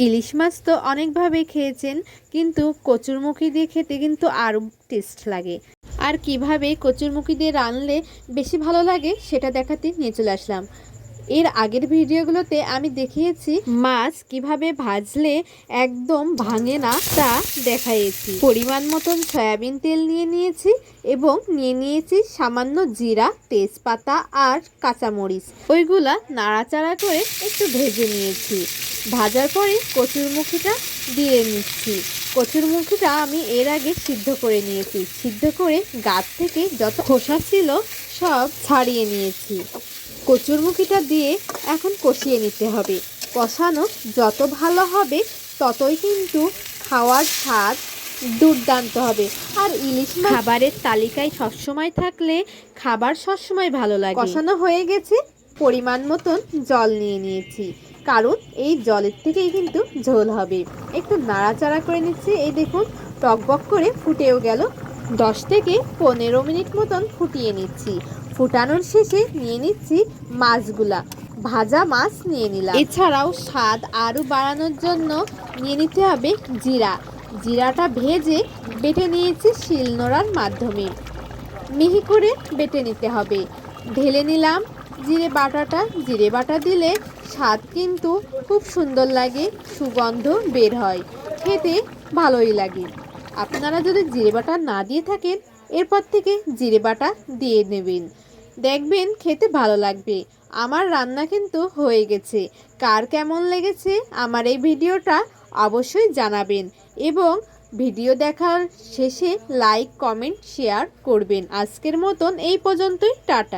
ইলিশ মাছ তো অনেকভাবে খেয়েছেন, কিন্তু কচুরমুখী দিয়ে খেতে কিন্তু আরও টেস্ট লাগে। আর কিভাবে কচুরমুখী দিয়ে রানলে বেশি ভালো লাগে সেটা দেখাতে নিয়ে চলে আসলাম। এর আগের ভিডিওগুলোতে আমি দেখিয়েছি মাছ কিভাবে ভাজলে একদম ভাঙে না তা দেখাইছি। পরিমাণ মতন সয়াবিন তেল নিয়ে নিয়েছি এবং নিয়ে নিয়েছি সামান্য জিরা, তেজপাতা আর কাঁচামরিচ। ওইগুলা নাড়াচাড়া করে একটু ভেজে নিয়েছি। ভাজার পরে কচুরমুখীটা দিয়ে নিচ্ছি। কচুরমুখীটা আমি এর আগে সিদ্ধ করে নিয়েছি। সিদ্ধ করে গাছ থেকে যত খোসা ছিল সব ছাড়িয়ে নিয়েছি। কচুরমুখীটা দিয়ে এখন কষিয়ে নিতে হবে। কষানো যত ভালো হবে ততই কিন্তু খাওয়ার স্বাদ দুর্দান্ত হবে। আর ইলিশ মাছ খাবারের তালিকায় সবসময় থাকলে খাবার সবসময় ভালো লাগে। কষানো হয়ে গেছে, পরিমাণ মতন জল নিয়ে নিয়েছি, কারণ এই জলের থেকেই কিন্তু ঝোল হবে। একটু নাড়াচাড়া করে নিচ্ছি। এই দেখুন টকবক করে ফুটেও গেল। 10 থেকে 15 মিনিট মতন ফুটিয়ে নিচ্ছি। ফুটানোর শেষে নিয়ে নিচ্ছি মাছগুলা। ভাজা মাছ নিয়ে নিলাম। এছাড়াও স্বাদ আরও বাড়ানোর জন্য নিয়ে নিতে হবে জিরা। জিরাটা ভেজে বেটে নিয়েছি শিলনোড়ার মাধ্যমে। মিহি করে বেটে নিতে হবে। ঢেলে নিলাম জিরে বাটাটা। জিরে বাটা দিলে স্বাদ কিন্তু খুব সুন্দর লাগে, সুগন্ধ বের হয়, খেতে ভালোই লাগে। আপনারা যদি জিরে বাটা না দিয়ে থাকেন এরপর থেকে জিরে বাটা দিয়ে নেবেন, দেখবেন খেতে ভালো লাগবে। আমার রান্না কিন্তু হয়ে গেছে। কার কেমন লেগেছে আমার এই ভিডিওটা অবশ্যই জানাবেন এবং ভিডিও দেখার শেষে লাইক, কমেন্ট, শেয়ার করবেন। আজকের মতন এই পর্যন্তই, টাটা।